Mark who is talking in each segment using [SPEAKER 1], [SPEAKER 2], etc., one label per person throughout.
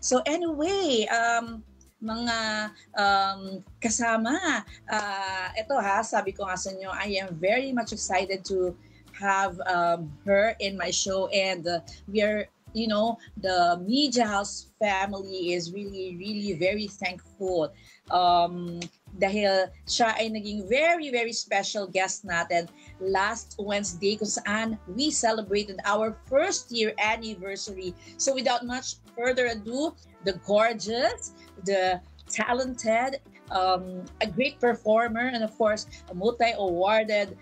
[SPEAKER 1] So anyway, mga kasama, ito ha, sabi ko nga sa inyo, I am very much excited to have her in my show, and we are, the Media House family is really, really very thankful. Dahil siya ay naging very, very special guest natin last Wednesday kung saan we celebrated our first year anniversary. So without much further ado, the gorgeous, the talented, a great performer, and of course, a multi-awarded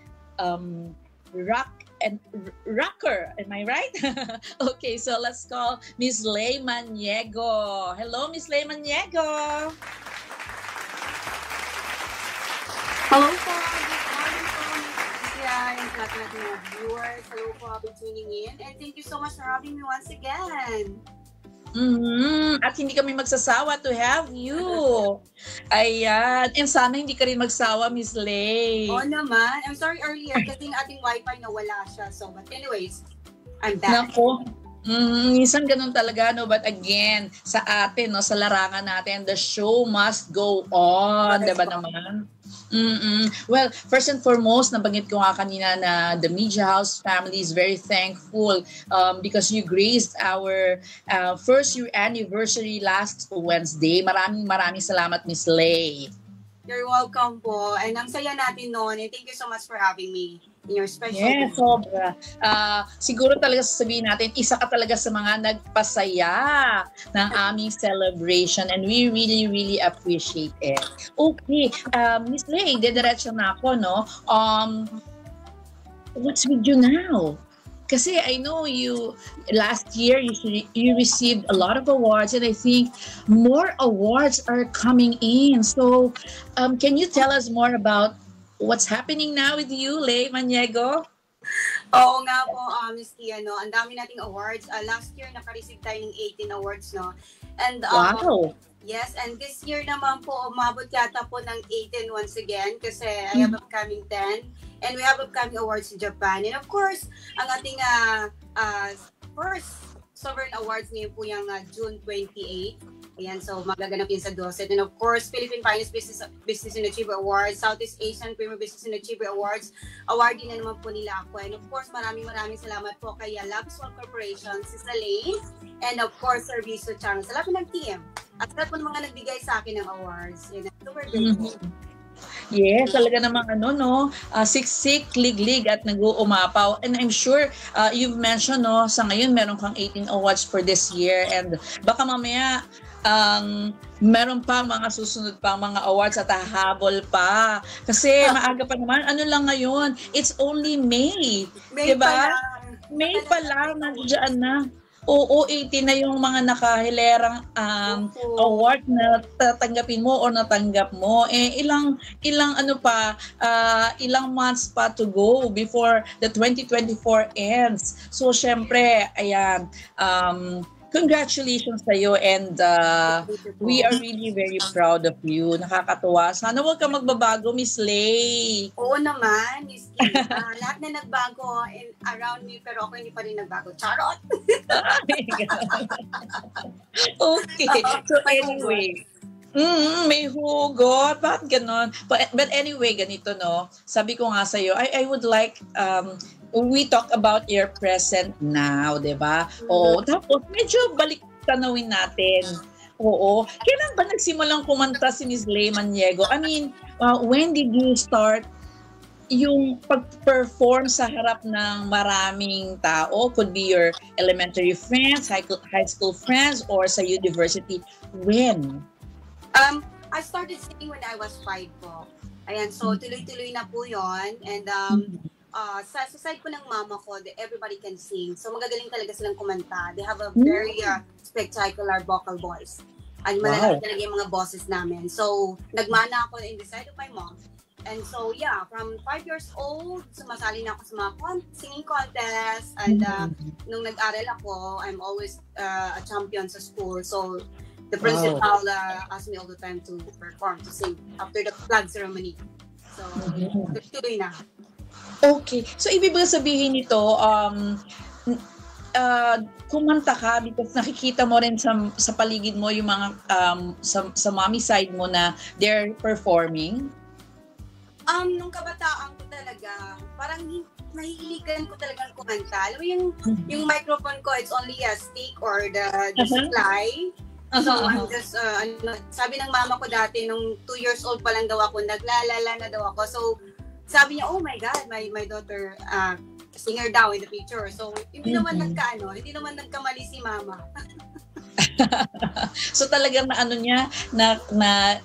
[SPEAKER 1] rock and rocker. Am I right? Okay, so let's call Miss Lay Maniego. Hello, Miss Lay Maniego.
[SPEAKER 2] Hello po, good morning po, Miss Tia, and sa ating mga viewers. Hello po, I'll be tuning in, and thank you so much for having me once again.
[SPEAKER 1] At hindi kami magsasawa to have you. Ayan. And sana hindi ka rin magsawa, Miss Lay.
[SPEAKER 2] Oo naman. I'm sorry earlier kasi yung ating wifi nawala siya. So, but anyways, I'm back.
[SPEAKER 1] Nako. Minsan ganun talaga, no? But again, sa atin, no, sa larangan natin, the show must go on. Diba naman? Well, first and foremost, nabanggit ko nga kanina na the Media House family is very thankful because you graced our first year anniversary last Wednesday. Maraming salamat, Miss Lay.
[SPEAKER 2] You're welcome po. And ang saya natin noon. And thank you so much for having me in your special
[SPEAKER 1] Yeah, sobra. Siguro talaga sasabihin natin, isa ka talaga sa mga nagpasaya ng aming celebration, and we really, really appreciate it. Okay, Miss Lay, dediretso na ako, no? What's with you now? Kasi I know you, last year, you received a lot of awards, and I think more awards are coming in. So, can you tell us more about what's happening now with you, Lay Maniego?
[SPEAKER 2] Oo nga po, Miss Tia, no? Ang dami nating awards. Last year, naka-receive tayo ng 18 awards, no? And,
[SPEAKER 1] wow!
[SPEAKER 2] Yes, and this year naman po, umabot yata po ng 18 once again kasi I have upcoming 10. And we have upcoming awards in Japan. And of course, ang ating first Sovereign Awards ngayon po yung June 28. Ayan, so magaganap yun sa Doset. And of course, Philippine Finest Business and Achiever Awards, Southeast Asian Premier Business and Achiever Awards, awardee na naman po nila ako. And of course, maraming salamat po kay Labswell Corporation, si Lane, and of course, Servicio Chang, sa lahat ng team. At sa lahat po ng mga nagbigay sa akin ng awards. Yan, super grateful.
[SPEAKER 1] Yes, talaga namang siksik, liglig at nag-uumapaw. And I'm sure you've mentioned, no, sa ngayon meron kang 18 awards for this year, and baka mamaya meron pa mga susunod pang mga awards at hahabol pa. Kasi maaga pa naman, ano lang ngayon, it's only May. Diba? May pa lang, nandiyan na. Oo, 18 na yung mga nakahilerang award na tatanggapin mo o natanggap mo. Ilang months pa to go before the 2024 ends. So syempre, ayan, congratulations sa iyo, and we are really very proud of you. Nakakatuwa. Sana huwag ka magbabago, Miss Lay.
[SPEAKER 2] Oo naman, Miss Lay. Lahat na nagbago around me, pero ako hindi pa rin nagbago. Charot!
[SPEAKER 1] Okay. So anyway, may hugot. Bakit ganon? But anyway, ganito, no? Sabi ko nga sa'yo, I would like, we talk about your present now, di ba? Oo, tapos medyo balik tanawin natin. Oo. Kailan ba nagsimulang kumanta si Miss Lay Maniego? I mean, when did you start yung pag-perform sa harap ng maraming tao? Could be your elementary friends, high school friends, or sa university. When?
[SPEAKER 2] I started singing when I was 5 po. Ayan, so tuloy-tuloy na po yon. And sa side po ng mama ko, everybody can sing. So magagaling talaga silang kumanta. They have a very spectacular vocal voice. At malalaki talaga yung mga bosses namin. So nagmana ako in the side of my mom. And so yeah, from 5 years old, sumasali na ako sa mga singing contest. And nung nag-aral ako, I'm always a champion sa school. So the principal asked me all the time to perform, to sing after the flag ceremony. So tuloy na.
[SPEAKER 1] Okay. So, ibig ba sabihin nito, kumanta ka because nakikita mo rin sa paligid mo yung mga sa mommy side mo na they're performing?
[SPEAKER 2] Nung kabataan ko talaga, parang nahihiligan ko talagang kumanta. Alam mo yung microphone ko, it's only a stick or the supply. So, I'm just, sabi ng mama ko dati, nung 2 years old pa lang daw ako, naglalala na daw ako. So, sabi niya, oh my God, my daughter, singer daw in the picture. So, hindi naman nagkamali si mama.
[SPEAKER 1] So talagang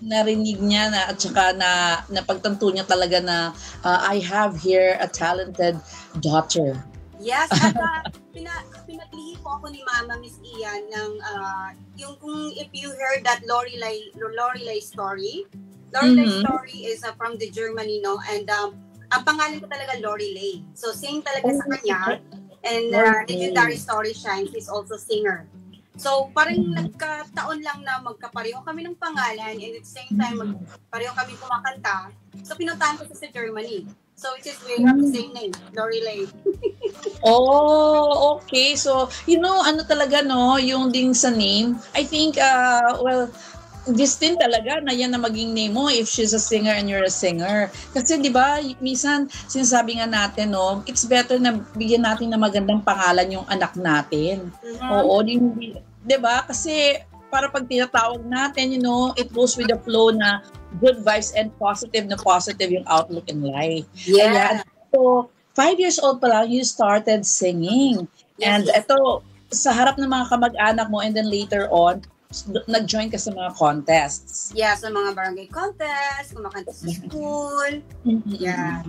[SPEAKER 1] narinig niya na at saka napagtanto niya talaga na I have here a talented daughter.
[SPEAKER 2] Yes, at pinaglihi po ako ni Mama Miss Ian ng if you heard that Lorelei story. Lorelei story is from the Germany, no? And ang pangalan ko talaga Lorelei. So sing talaga sa kanya. And legendary story shine, she's also singer. So, parang nagkataon lang na magkapareho kami ng pangalan and at the same time, pareho kami kumakanta. So, pinuntahan ko sa Germany. So, which is we have the same name, Lorelei.
[SPEAKER 1] Oh, okay. So, ano talaga, no, yung ding sa name, I think, distinct talaga na yan na maging name mo if she's a singer and you're a singer. Kasi di ba, minsan sinasabi nga natin, no, it's better na bigyan natin ng magandang pangalan yung anak natin. Oo, di ba? Kasi para pag tinatawag natin, it goes with the flow na good vibes and positive yung outlook in life.
[SPEAKER 2] Yeah.
[SPEAKER 1] Kaya, so, 5 years old pa lang, you started singing. Yes, and ito, sa harap ng mga kamag-anak mo and then later on, nag-join ka sa mga contests.
[SPEAKER 2] Yeah, sa mga barangay contests, kumakanta sa school. Yeah.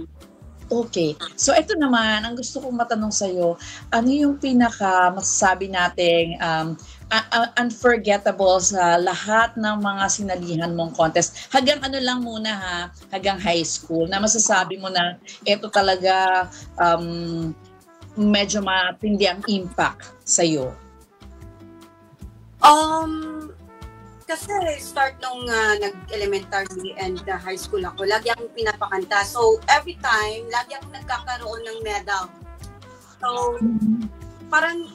[SPEAKER 1] Okay. So, ito naman, ang gusto kong matanong sa'yo, ano yung masasabi nating unforgettable sa lahat ng mga sinalihan mong contest? Hanggang ano lang muna hanggang high school, na masasabi mo na ito talaga medyo matindi ang impact sa'yo?
[SPEAKER 2] Kasi start nung nag-elementary and high school ako, lagi akong pinapakanta. So, every time, lagi akong nagkakaroon ng medal. So, parang,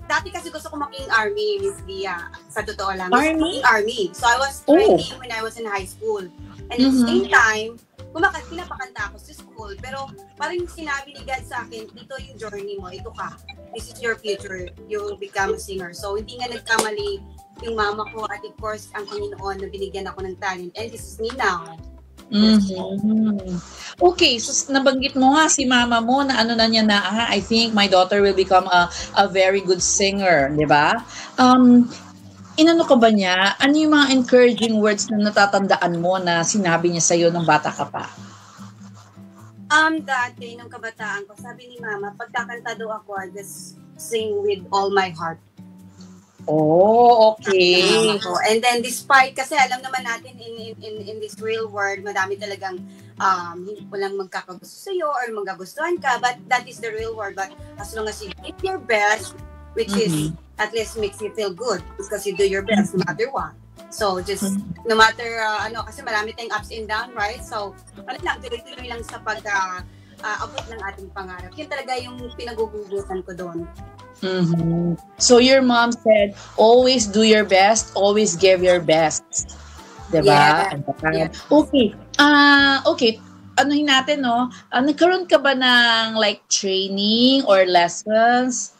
[SPEAKER 2] dati kasi gusto ko maging army, Miss Gia. Sa totoo lang. Army? So, I was training when I was in high school. And at the same time, pinapakanta ako sa school. Pero, parang sinabi ni God sa akin, ito yung journey mo, ito ka. This is your future. You will become a singer. So, hindi nga nagkamali yung mama ko at of course ang Panginoon na binigyan ako ng talent, and this is me now.
[SPEAKER 1] Okay, so nabanggit mo nga si mama mo na na niya na I think my daughter will become a very good singer, di ba? Inano ka ba niya? Ano yung mga encouraging words na natatandaan mo na sinabi niya sa'yo nung bata ka pa?
[SPEAKER 2] Dati nung kabataan ko, sabi ni mama, pagkakanta daw ako, I just sing with all my heart.
[SPEAKER 1] Oh, okay.
[SPEAKER 2] And then despite, kasi alam naman natin in this real world, madami talagang walang magkakagusto sa'yo or magagustuhan ka, but that is the real world. But as long as you give your best, which is at least makes you feel good because you do your best no matter what. So just no matter kasi marami tayong ups and down, right? So tuloy-tuloy lang sa abot ng ating pangarap. Yun talaga yung pinagugugutan ko doon.
[SPEAKER 1] So your mom said, always do your best, always give your best. Diba?
[SPEAKER 2] Yeah.
[SPEAKER 1] Okay. Okay. Anuhin natin, no? Nagkaroon ka ba ng like training or lessons?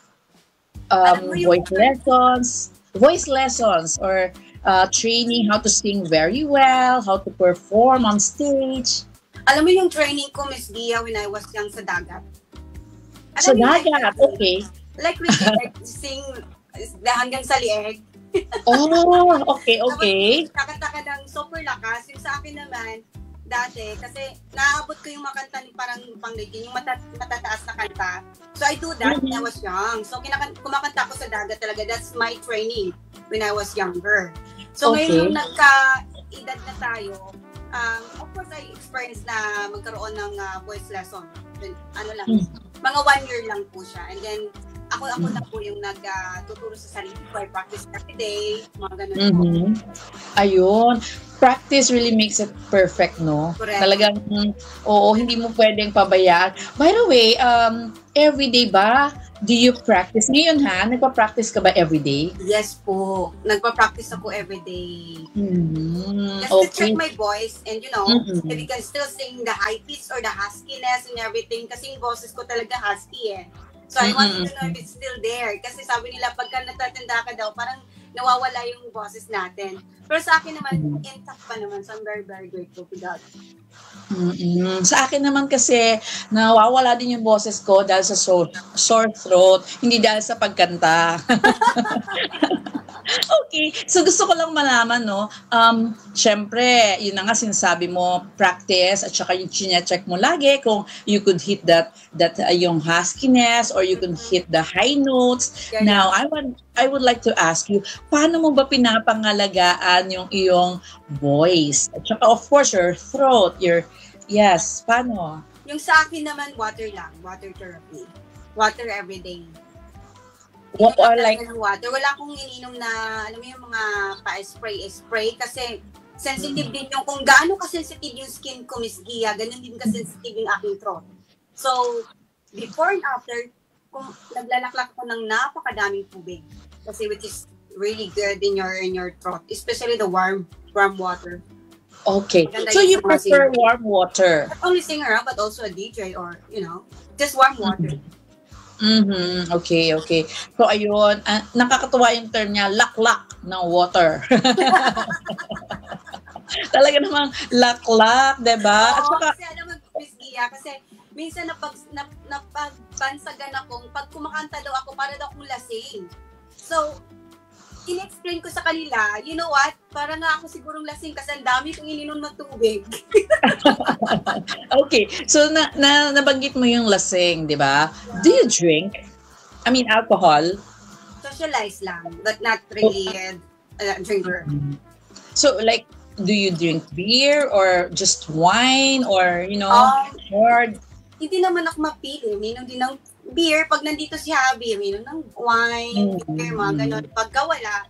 [SPEAKER 1] Voice lessons or training how to sing very well, how to perform on stage?
[SPEAKER 2] Alam mo yung training ko, Miss Gia, when I was young sa dagat.
[SPEAKER 1] Sa dagat, okay.
[SPEAKER 2] Like we can sing hanggang sa lieg.
[SPEAKER 1] Oh, okay.
[SPEAKER 2] Kakanta ka ng super lakas. Yung sa akin naman, dati, kasi naaabot ko yung makanta parang pang-leading, yung matataas na kanta. So I do that when I was young. So kumakanta ko sa dagat talaga. That's my training when I was younger. So ngayon nung nagka-edad na tayo, of course I experienced na magkaroon ng voice lesson. Mga 1 year lang po siya. And then, ako na po yung nagtuturo sa sarili ko. I practice every day, mga ganun po.
[SPEAKER 1] Ayun. Practice really makes it perfect, no?
[SPEAKER 2] Correct.
[SPEAKER 1] Talagang, hindi mo pwedeng pabayaan. By the way, everyday ba Do you practice? Ngayon ha, nagpa-practice ka ba everyday?
[SPEAKER 2] Yes po. Nagpa-practice ako everyday.
[SPEAKER 1] Mm,
[SPEAKER 2] Just to
[SPEAKER 1] okay.
[SPEAKER 2] check my voice and if you can still sing the high pitch or the huskiness and everything kasi yung boses ko talaga husky eh. So I wanted to know if it's still there kasi sabi nila pagka natatanda ka daw parang nawawala yung boses natin. Pero sa akin naman, intact pa naman. So I'm very, very grateful to God.
[SPEAKER 1] Sa akin naman kasi, nawawala din yung boses ko dahil sa sore throat, hindi dahil sa pagkanta. Okay, so gusto ko lang malaman, no, syempre, yun na nga sinasabi mo, practice, at saka yung chinecheck mo lagi kung you could hit that yung huskiness or you could hit the high notes.
[SPEAKER 2] Yeah,
[SPEAKER 1] Now, I would like to ask you, paano mo ba pinapangalagaan yung iyong voice? At saka, of course, your throat, yes, paano?
[SPEAKER 2] Yung sa akin naman, water lang. Water therapy. Water every day.
[SPEAKER 1] What are like
[SPEAKER 2] ng water. Wala akong ininom na, alam mo yung mga pa-spray kasi sensitive din yung, kung gaano ka-sensitive yung skin ko, Miss Gia, ganun din ka-sensitive yung aking throat. So, before and after, kung naglalaklak ko ng napakadaming tubig, kasi which is really good in your throat, especially the warm water.
[SPEAKER 1] Okay. So you prefer warm water?
[SPEAKER 2] Not only singer, but also a DJ or, just warm water.
[SPEAKER 1] Okay. So ayun, nakakatuwa yung term niya, laklak ng water. Talaga namang laklak, 'di ba?
[SPEAKER 2] Oo, kasi alam mo, Miss Gia, kasi minsan napagbansagan akong, pag kumakanta daw ako, para daw akong lasing. So, in-explain ko sa kanila, you know what? Para nga ako sigurong lasing kasi ang dami kong ininom ng tubig.
[SPEAKER 1] Okay. So, nabanggit mo yung lasing, di ba? Do you drink? I mean, alcohol?
[SPEAKER 2] Socialize lang, but not really a drinker.
[SPEAKER 1] So, like, do you drink beer or just wine or, hard?
[SPEAKER 2] Hindi naman ako mapili. Minom din ng beer. Pag nandito si Javi, minom ng wine, beer, mga ganon. Pagka wala,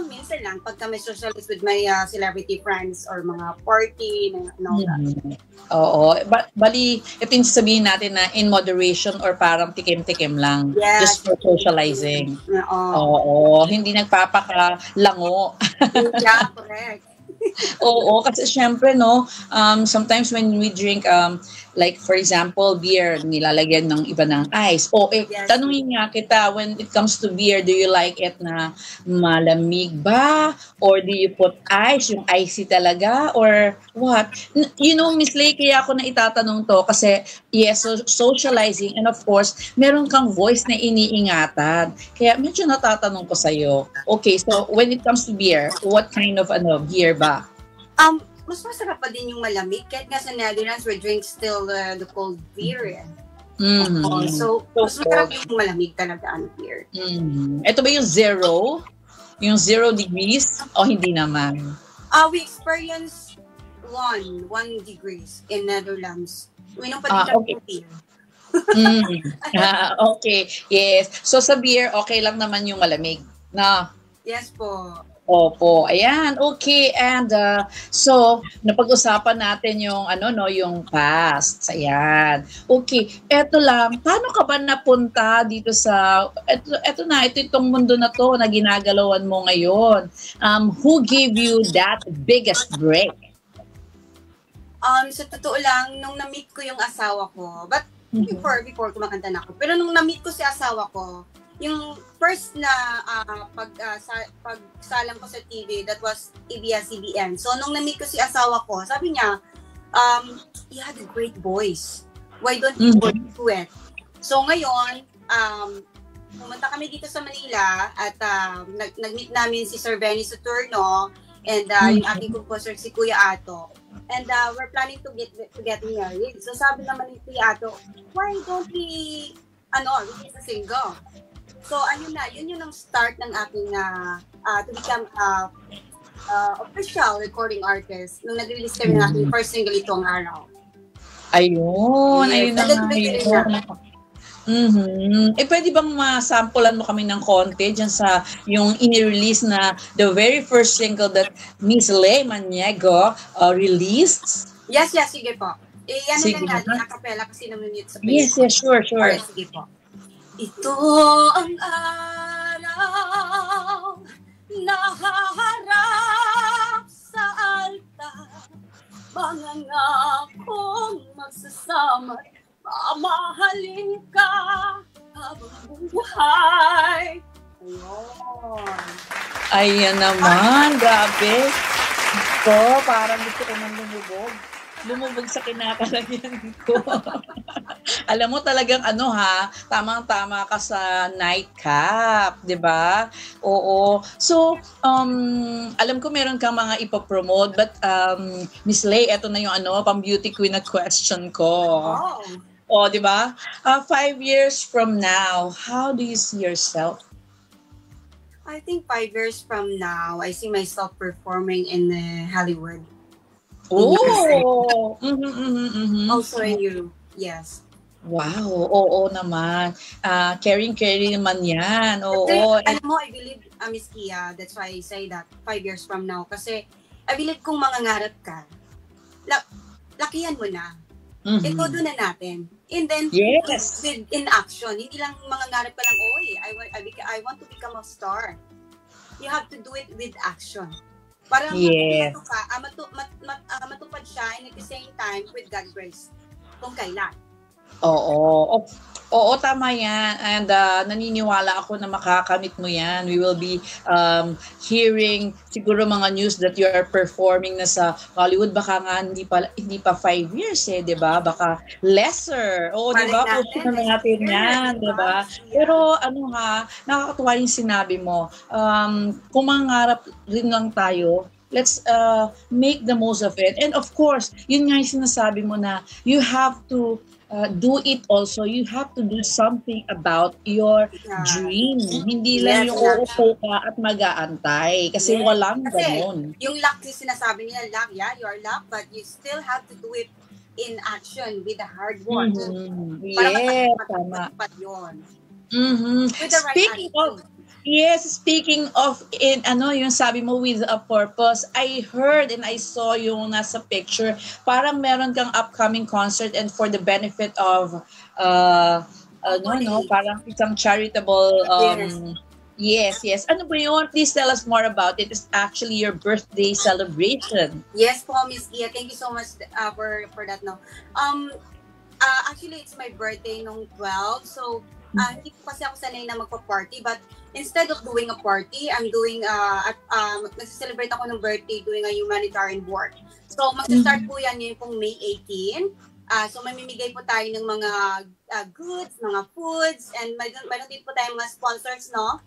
[SPEAKER 2] minsan lang, pagka may socialize with my celebrity friends or mga party,
[SPEAKER 1] Oo. Bali, ito yung sabihin natin na in moderation or parang tikim-tikim lang.
[SPEAKER 2] Yes.
[SPEAKER 1] Just for socializing.
[SPEAKER 2] Oo.
[SPEAKER 1] Hindi nagpapakalango.
[SPEAKER 2] Yeah, correct.
[SPEAKER 1] Oo, kasi syempre, no, sometimes when we drink, like for example, beer, nilalagyan ng iba ng ice.
[SPEAKER 2] Yes.
[SPEAKER 1] Tanungin nga kita, when it comes to beer, do you like it na malamig ba? Or do you put ice, yung icy talaga? Or what? Miss Lay, kaya ako na itatanong to kasi, yes, socializing, and of course, meron kang voice na iniingatan. Kaya medyo natatanong ko sa'yo. Okay, so when it comes to beer, what kind of beer ba?
[SPEAKER 2] Mas masarap pa din yung malamig. Kahit nga sa Netherlands, we drink still the cold beer. So, mas masarap yung malamig talaga ang beer.
[SPEAKER 1] Ito ba yung zero? Yung 0 degrees? O hindi naman?
[SPEAKER 2] We experienced 1 degrees in Netherlands. Uminom pa din
[SPEAKER 1] Okay.
[SPEAKER 2] beer.
[SPEAKER 1] Okay, yes. So sa beer, okay lang naman yung malamig. Na?
[SPEAKER 2] Yes po.
[SPEAKER 1] Opo, ayan, okay. And so, napag-usapan natin yung yung past. Ayan. Okay, eto lang, paano ka ba napunta dito sa ito itong mundo na to na ginagalawan mo ngayon? Who gave you that biggest break?
[SPEAKER 2] Sa totoo lang, nung na-meet ko yung asawa ko, but before kumakanta na ako, pero nung na-meet ko si asawa ko, yung first na pagsalang ko sa TV, that was ABS-CBN. So, nung na-meet ko si asawa ko, sabi niya, you had a great voice. Why don't you do it? So, ngayon, pumunta kami dito sa Manila at nag-meet namin si Sir Benny Saturno and yung aking composer, si Kuya Ato. And we're planning to get married. So, sabi naman ni Kuya Ato, why don't we release a single? So, yun yung start ng aking to become official recording artist nung nag-release kami ng aking first single itong araw.
[SPEAKER 1] Ayun,
[SPEAKER 2] yes,
[SPEAKER 1] ayun na. Pwede bang masampulan mo kami ng konti dyan sa yung in-release na the very first single that Miss Lay Maniego released?
[SPEAKER 2] Yes, sige po. Yan
[SPEAKER 1] Sige
[SPEAKER 2] lang natin, a cappella kasi nag-mute sa Facebook.
[SPEAKER 1] Yes, sure.
[SPEAKER 2] Alright, sige po. Ito ang araw na haharap sa altar, mangangakong magsasama, mamahalin ka habang buhay.
[SPEAKER 1] Ayan naman, grabe. Ko, parang gusto ko nang lumubog. Lumubog sa kinakalagyan ko. Alam mo talagang tamang-tama ka sa nightcap, 'di ba? Oo. So, alam ko meron kang mga ipopromote, but Miss Lay, eto na yung pang beauty queen na question ko. Oh, 'di ba? 5 years from now, how do you see yourself?
[SPEAKER 2] I think 5 years from now, I see myself performing in Hollywood.
[SPEAKER 1] Oh!
[SPEAKER 2] Also in Europe, yes.
[SPEAKER 1] Wow, oo naman. Caring naman yan. Oo.
[SPEAKER 2] Alam mo, I believe, Miss Kia, that's why I say that 5 years from now. Kasi, I believe kung mangangarap ka, lakihan mo na. Itodo na natin. And then,
[SPEAKER 1] yes,
[SPEAKER 2] in action. Hindi lang mangangarap ka lang, I want to become a star. You have to do it with action. Para matupad siya, and at the same time, with God's grace. Kung kailan.
[SPEAKER 1] Oo, tama yan. And naniniwala ako na makakamit mo yan. We will be hearing siguro mga news that you are performing na sa Hollywood. Baka nga hindi pa 5 years di ba? Baka lesser. Oo, di ba? Puso na natin yan, di ba? Pero nakakatuwa yung sinabi mo. Kung mangarap rin lang tayo, let's make the most of it. And of course, yun nga yung sinasabi mo na you have to do it also. You have to do something about your dream. Hindi lang yung uupo ka at mag-aantay. Kasi walang ganun.
[SPEAKER 2] Yung luck, sinasabi nila, luck, your luck, but you still have to do it in action with the hard work.
[SPEAKER 1] Yes, tama.
[SPEAKER 2] Yun.
[SPEAKER 1] With the right attitude. Speaking of yung sabi mo with a purpose, I heard and I saw yung nasa picture, parang meron kang upcoming concert and for the benefit of parang isang charitable Yes. Ano ba yun? Please tell us more about it. It's actually your birthday celebration.
[SPEAKER 2] Yes po, Miss Gia. Thank you so much for that. Actually, it's my birthday nung 12. So, hindi ko kasi ako sanay na magpa-party, but instead of doing a party, I'm doing, nag-celebrate ako ng birthday doing a humanitarian work. So, mag-start po yan yung pong May 18. So, mamimigay po tayo ng mga goods, mga foods, and mayroon din po tayong mga sponsors, no?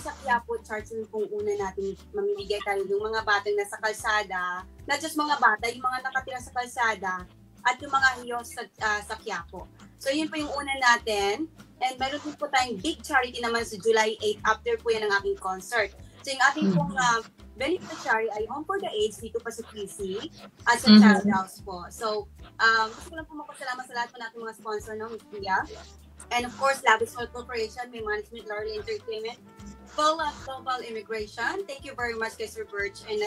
[SPEAKER 2] Sa Quiapo Church, yung pong una natin mamimigay tayo yung mga batang nasa kalsada, not just mga bata, yung mga nakatira sa kalsada, at yung mga hiyos sa Quiapo. So, yun po yung una natin. And meron din po tayong big charity naman sa July 8 after po yan ng aking concert. So, yung ating pong beneficiary ay Home for the AIDS dito pa sa QC at sa Child House po. So, gusto ko lang po magpasalamat sa lahat po natin mga sponsor ng Kia. And of course, Labis World Corporation, may management, Laurel Entertainment, Global Immigration. Thank you very much, Sir Birch. And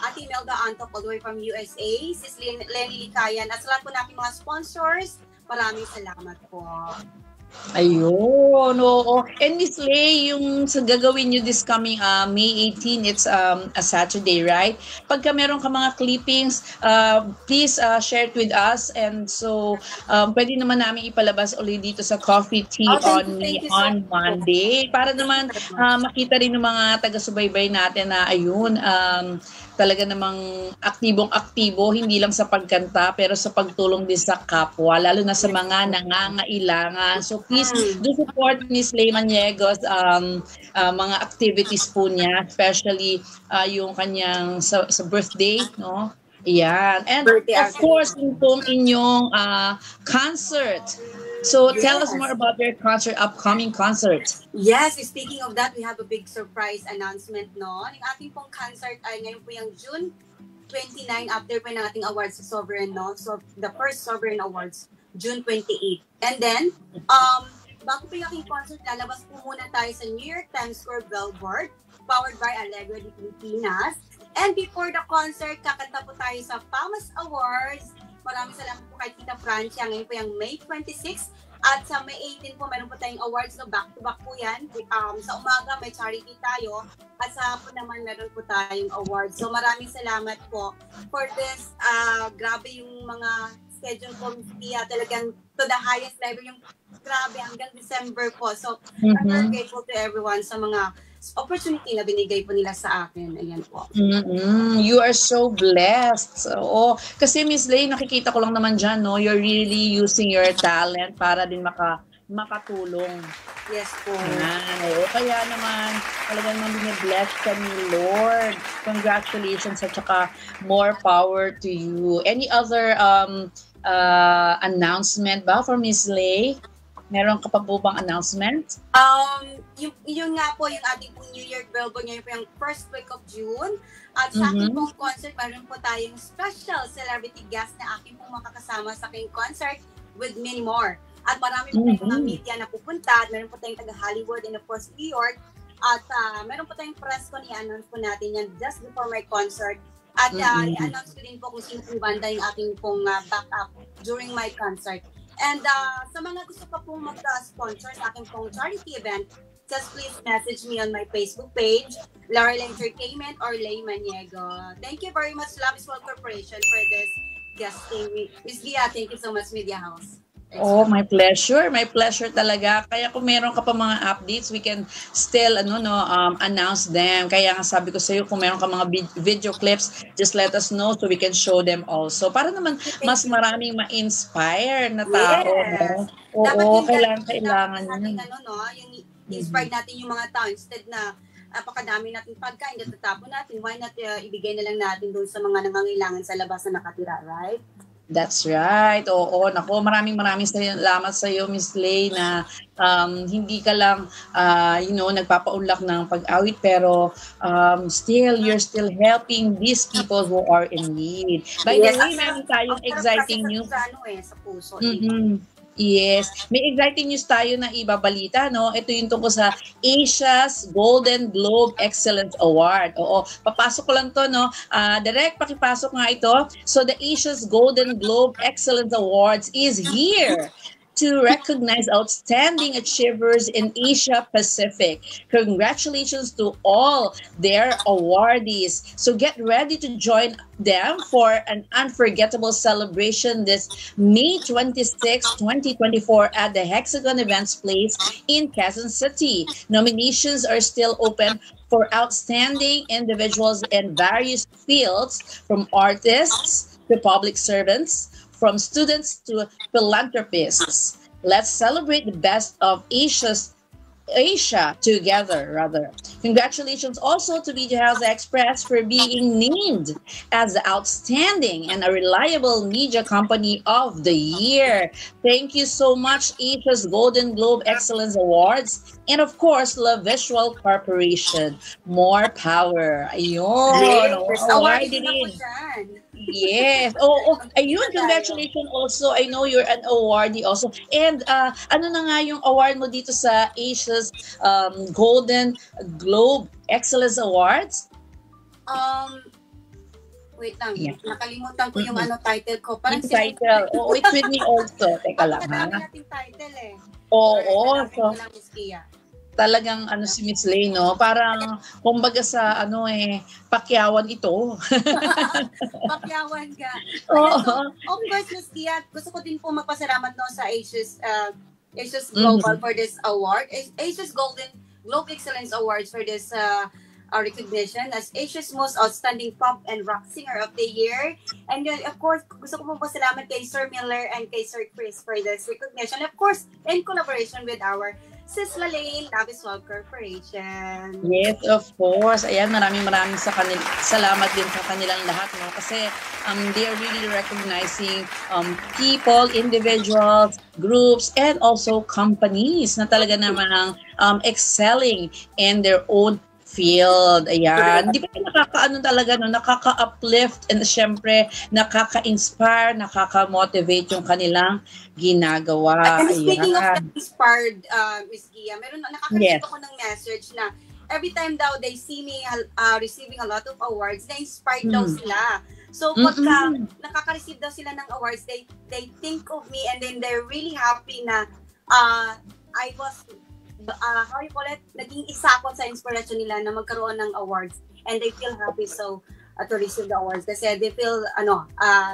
[SPEAKER 2] Ate Imelda Antok all the way from USA, Sis Lenny Likayan, at sa lahat po natin mga sponsors, maraming salamat po.
[SPEAKER 1] Ayun, oo. And Miss Lay, yung sa gagawin nyo this coming May 18, it's a Saturday, right? Pagka meron ka mga clippings, please share it with us. And so, pwede naman namin ipalabas ulit dito sa Coffee Tea on Monday. Para naman makita rin ng mga taga-subaybay natin na ayun, talaga namang aktibong-aktibo, hindi lang sa pagkanta, pero sa pagtulong din sa kapwa, lalo na sa mga nangangailangan. So please do support Ms. Lay Maniegos, mga activities po niya, especially yung kanyang sa birthday, no? Yan. And of course, yung inyong concert. So tell us more about your upcoming concert.
[SPEAKER 2] Yes, speaking of that, we have a big surprise announcement, no? Yung ating pong concert ay ngayon po yung June 29 after po ng ating awards sa Sovereign, no? So the first Sovereign Awards, June 28. And then, bago po yung aking concert, lalabas po muna tayo sa New York Times Square billboard, powered by Allegro de Pilipinas. And before the concert, kakanta po tayo sa FAMAS Awards. Maraming salamat po kay Tita Francia. Ngayon po yung May 26. At sa May 18 po, meron po tayong awards, no, back-to-back po yan. Sa umaga, may charity tayo. At sa hapon naman, meron po tayong awards. So maraming salamat po for this. Grabe yung mga schedule ko, talagang to the highest level, yung grabe hanggang December po. So, I'm very grateful to everyone sa mga opportunity na binigay po nila sa akin. Ayan po.
[SPEAKER 1] You are so blessed. Oo. Kasi Miss Lay, nakikita ko lang naman dyan, no? You're really using your talent para din makatulong.
[SPEAKER 2] Yes po.
[SPEAKER 1] Oo. Kaya naman, talagang bless ka ni Lord. Congratulations at saka more power to you. Any other announcement ba for Miss Lay? Meron ka pa po bang announcement?
[SPEAKER 2] Yung nga po, yung ating pong New Year Bellbo ngayon po yung first week of June. At sa aking pong concert, meron po tayong special celebrity guest na aking pong makakasama sa aking concert with many more. At marami po tayong mga media na pupunta. At meron po tayong taga Hollywood and of course New York. At meron po tayong press ko, i-announce po natin yan just before my concert. At i-announce ko din po kung sino pong banda yung aking pong backup during my concert. And sa mga gusto pa pong mag-sponsor sa aking pong charity event, just please message me on my Facebook page, Laurel Entertainment or Lay Maniego. Thank you very much, Love is Well Corporation, for this guesting. Miss Gia, thank you so much, Media House.
[SPEAKER 1] Oh, my pleasure. My pleasure talaga. Kaya kung meron ka pa mga updates, we can still announce them. Kaya nga sabi ko sa iyo, kung meron ka mga video clips, just let us know so we can show them also. Para naman mas maraming ma-inspire na tao.
[SPEAKER 2] Yes.
[SPEAKER 1] No? Oo, kailangan
[SPEAKER 2] yun. Yung inspired natin yung mga tao instead na napakadami natin pagkain, natatapon natin. Why not ibigay na lang natin doon sa mga nangangailangan sa labas na nakatira, right?
[SPEAKER 1] That's right. Oo, nako, maraming salamat sa iyo, Miss Lay, na hindi ka lang nagpapaunlak ng pag-awit, pero you're still helping these people who are in need. By the way, meron tayong exciting news.
[SPEAKER 2] Sa puso.
[SPEAKER 1] Yes. May exciting news tayo na ibabalita, no? Ito yung tungkol sa Asia's Golden Globe Excellence Award. Oo, papasok ko lang to, no? Direct, pakipasok nga ito. So the Asia's Golden Globe Excellence Awards is here to recognize outstanding achievers in Asia Pacific. Congratulations to all their awardees. So get ready to join them for an unforgettable celebration this May 26, 2024 at the Hexagon Events Place in Quezon City. Nominations are still open for outstanding individuals in various fields, from artists to public servants, from students to philanthropists. Let's celebrate the best of Asia together, rather. Congratulations also to Media House Express for being named as the outstanding and a reliable media company of the year. Thank you so much, Asia's Golden Globe Excellence Awards, and of course, La Visual Corporation. More power. Ayun.
[SPEAKER 2] Award din.
[SPEAKER 1] Yes. Ayun, congratulations also. I know you're an awardee also. And ano na nga yung award mo dito sa Asia's Golden Globe Excellence Awards?
[SPEAKER 2] Wait lang. Yeah. Nakalimutan ko yung title ko.
[SPEAKER 1] Parang title. It's with me also. Teka lang, ha?
[SPEAKER 2] Nating title eh.
[SPEAKER 1] Oo. Talagang si Miss Lay, no? Parang kumbaga sa pakyawan ito.
[SPEAKER 2] Pakyawan ka.
[SPEAKER 1] Oo.
[SPEAKER 2] Of course, Miss Gia, gusto ko din po magpasalamat sa Asia's Global for this award. Asia's Golden Globe Excellence Awards for this recognition as Asia's most outstanding pop and rock singer of the year. And of course, gusto ko magpasalamat kay Sir Miller and kay Sir Chris for this recognition. Of course, in collaboration with our Sis Lalaine, Love is Well Corporation.
[SPEAKER 1] Yes, of course. Ayan, maraming salamat din sa kanilang lahat, no? Kasi they are really recognizing people, individuals, groups, and also companies na talaga namang excelling in their own field. Ayan. Di ba nakaka-uplift and syempre nakaka-inspire, nakaka-motivate yung kanilang ginagawa.
[SPEAKER 2] And speaking of inspired, Ms. Gia, nakaka-receive ako ng message na every time daw they see me receiving a lot of awards, na-inspired daw sila. So pagka nakaka-receive daw sila ng awards, they think of me and then they're really happy na I was, how you call it, naging isa ako sa inspiration nila na magkaroon ng awards. And they feel happy to receive the awards. Kasi they feel,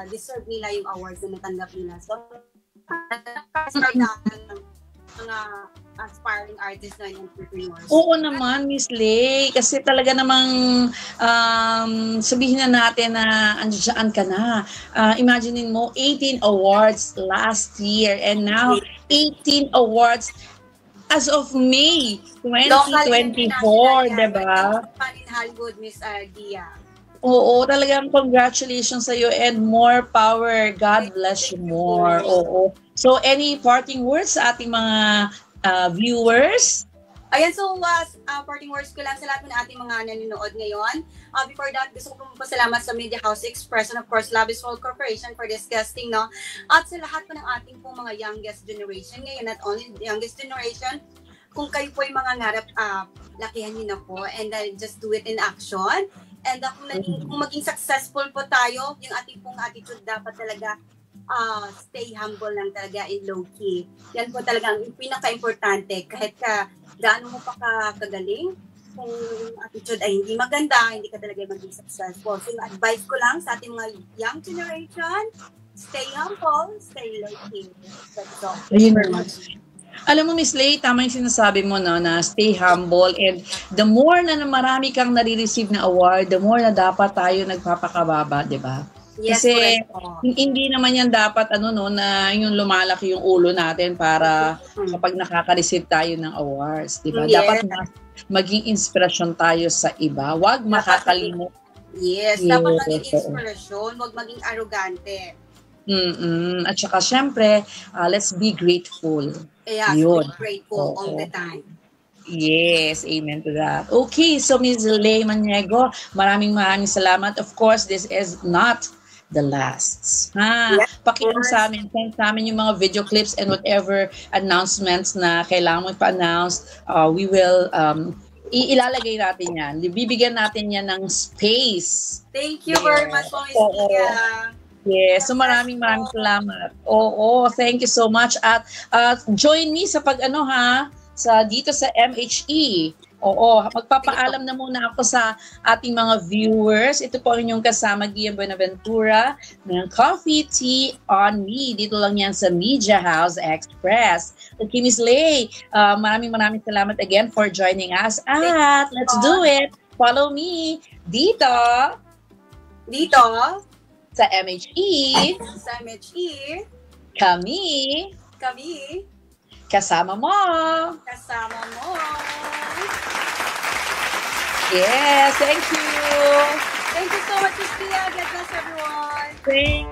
[SPEAKER 2] deserve nila yung awards na natanggap nila. So, mga aspiring artists na entrepreneurs.
[SPEAKER 1] Oo naman, Miss Lay. Kasi talaga namang sabihin na natin na andiyan ka na. Imaginein mo, 18 awards last year and now 18 awards as of May 2024, diba?
[SPEAKER 2] Local in Hollywood, Miss Gia.
[SPEAKER 1] Oo, talagang congratulations sa iyo and more power. God bless you more. Oo. So, any parting words sa ating mga viewers?
[SPEAKER 2] Ayan, so parting words ko lang sa lahat ng ating mga nanonood ngayon. Before that, gusto ko po pasalamat sa Media House Express and of course, Love is World Corporation for this guesting, no? At sa lahat po ng ating po mga youngest generation ngayon, not only the youngest generation, kung kayo po yung mga ngarap, lakihan niyo na po and just do it in action. And kung maging successful po tayo, yung ating pong attitude dapat talaga stay humble lang talaga in low-key. Yan po talaga ang pinaka-importante. Kahit gaano mo pa kagaling, kung attitude ay hindi maganda, hindi ka talaga maging successful. So yung advice ko lang sa ating mga young generation, stay humble, stay low-key. That's all.
[SPEAKER 1] Thank you very much. Alam mo, Miss Lay, tama yung sinasabi mo na stay humble and the more na marami kang nare-receive na award, the more na dapat tayo nagpapakababa, di ba?
[SPEAKER 2] Yes,
[SPEAKER 1] kasi hindi naman yan dapat na yung lumalaki yung ulo natin para kapag nakaka-receive tayo ng awards, di ba?
[SPEAKER 2] Yes.
[SPEAKER 1] Dapat maging inspirasyon tayo sa iba. Huwag makakalimot.
[SPEAKER 2] Yes, dapat maging inspirasyon, huwag maging arrogante.
[SPEAKER 1] At saka syempre, let's be grateful.
[SPEAKER 2] Yeah,
[SPEAKER 1] be
[SPEAKER 2] grateful all the time.
[SPEAKER 1] Yes, amen to that. Okay, so Ms. Lay Maniego, maraming salamat. Of course, this is not the last.
[SPEAKER 2] Yes,
[SPEAKER 1] pakita sa amin, send sa amin yung mga video clips and whatever announcements na kailangan mo pa-announce. We will ilalagay natin yan. Bibigyan natin yan ng space.
[SPEAKER 2] Thank you very much, Ms. Gia.
[SPEAKER 1] Yes, so maraming salamat. Oo, thank you so much. At join me sa dito sa MHE. Oo, magpapaalam na muna ako sa ating mga viewers. Ito po ang inyong kasama, Gia Buenaventura, ng Coffee Tea on Me. Dito lang yan sa Media House Express. Okay, Ms. Lay, maraming salamat again for joining us. At let's do it. Follow me dito. Sa MHE.
[SPEAKER 2] Sa MHE.
[SPEAKER 1] Kami. Kasama mo. Yes, thank you.
[SPEAKER 2] Thank you so much, Ms. Gia. God bless everyone.
[SPEAKER 1] Thank